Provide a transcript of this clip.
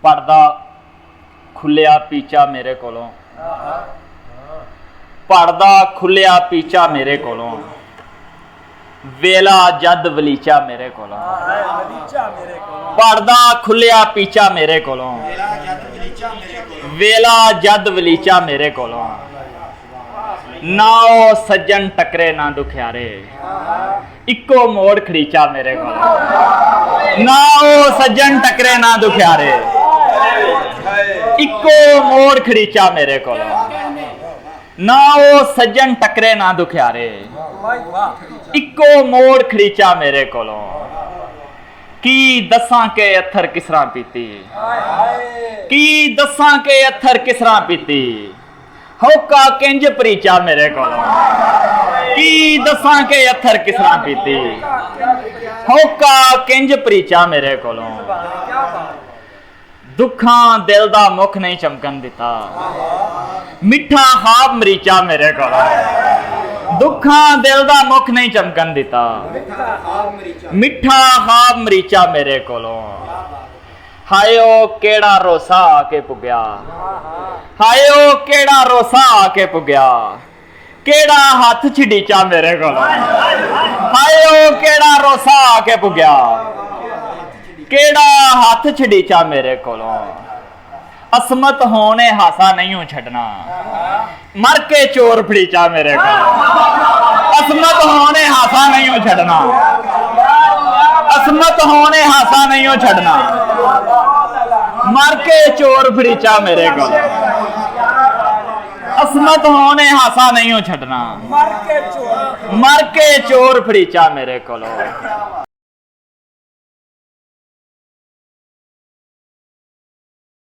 ਪੜਦਾ ਖੁੱਲਿਆ ਪੀਚਾ ਮੇਰੇ ਕੋਲੋਂ, ਪੜਦਾ ਖੁੱਲਿਆ ਪੀਚਾ ਮੇਰੇ ਕੋਲੋਂ, ਵੇਲਾ ਜਦ ਵਲੀਚਾ ਮੇਰੇ ਕੋਲੋਂ, ਪੜਦਾ ਖੁੱਲਿਆ ਪੀਚਾ ਮੇਰੇ ਕੋਲੋਂ, ਵੇਲਾ ਜਦ ਵਲੀਚਾ ਮੇਰੇ ਕੋਲੋਂ, ਨਾ ਉਹ ਸੱਜਣ ਟਕਰੇ ਨਾ ਦੁਖਿਆਰੇ, ਇੱਕੋ ਮੋੜ ਖੜੀਚਾ ਮੇਰੇ ਕੋਲੋਂ, ਨਾ ਉਹ ਸੱਜਣ ਟਕਰੇ ਨਾ ਦੁਖਿਆਰੇ, ਇੱਕੋ ਮੋੜ ਖੜੀਚਾ ਮੇਰੇ ਕੋਲੋਂ, ਨਾ ਉਹ ਸੱਜਣ ਟਕਰੇ ਨਾ ਦੁਖਿਆਰੇ, ਇੱਕੋ ਮੋੜ ਖੜੀਚਾ ਮੇਰੇ ਕੋਲੋਂ। ਕੀ ਦੱਸਾਂ ਕਿ ਅਥਰ ਕਿਸ ਤਰ੍ਹਾਂ ਪੀਤੀ, ਕੀ ਦੱਸਾਂ ਕਿ ਅਥਰ ਕਿਸ ਤਰ੍ਹਾਂ ਪੀਤੀ, ਹੋਕਾ ਕਿੰਜ ਪਰੀਚਾ ਮੇਰੇ ਕੋਲੋਂ, ਕੀ ਦੱਸਾਂ ਕਿ ਅਥਰ ਕਿਸ ਤਰ੍ਹਾਂ ਪੀਤੀ, ਹੋਕਾ ਕਿੰਜ ਪਰੀਚਾ ਮੇਰੇ ਕੋਲੋਂ। ਦੁੱਖਾਂ ਦਿਲ ਦਾ ਮੁਖ ਨਹੀਂ ਚਮਕਣ ਦਿੱਤਾ, ਮਿੱਠਾ ਖਾਬ ਮਰੀਚਾ ਮੇਰੇ ਕੋਲੋਂ, ਦੁੱਖਾਂ ਦਿਲ ਦਾ ਮੁਖ ਨਹੀਂ ਚਮਕਣ ਦਿੱਤਾ, ਮਿੱਠਾ ਖਾਬ ਮਰੀਚਾ ਮੇਰੇ ਕੋਲੋਂ। ਹਾਏ ਓ ਕਿਹੜਾ ਰੋਸਾ ਆ ਕੇ ਪੁੱਗਿਆ, ਹਾਏ ਓ ਕਿਹੜਾ ਰੋਸਾ ਆ ਕੇ ਪੁੱਗਿਆ, ਕਿਹੜਾ ਹੱਥ ਛਿੜੀਚਾ ਮੇਰੇ ਕੋਲੋਂ, ਹਾਏ ਓ ਕਿਹੜਾ ਰੋਸਾ ਆ ਕੇ ਪੁੱਗਿਆ, ਕਿਹੜਾ ਹੱਥ ਛਿੜੀਚਾ ਮੇਰੇ ਕੋਲੋਂ। ਅਸਮਤ ਹੋਣੇ ਹਾਸਾ ਨਹੀਂ ਛੱਡਣਾ, ਮਰ ਕੇ ਚੋਰ ਫੜੀਚਾ ਮੇਰੇ ਕੋਲੋਂ, ਅਸਮਤ ਹੋਣੇ ਹਾਸਾ ਨਹੀਂ ਛੱਡਣਾ, ਅਸਮਤ ਹੋਣੇ ਹਾਸਾ ਨਹੀਂ ਛੱਡਣਾ, ਮਰ ਕੇ ਚੋਰ ਫੜੀਚਾ ਮੇਰੇ ਕੋਲੋਂ, ਅਸਮਤ ਹੋਣੇ ਹਾਸਾ ਨਹੀਂ ਛੱਡਣਾ, ਮਰ ਕੇ ਚੋਰ ਫੜੀਚਾ ਮੇਰੇ ਕੋਲੋਂ।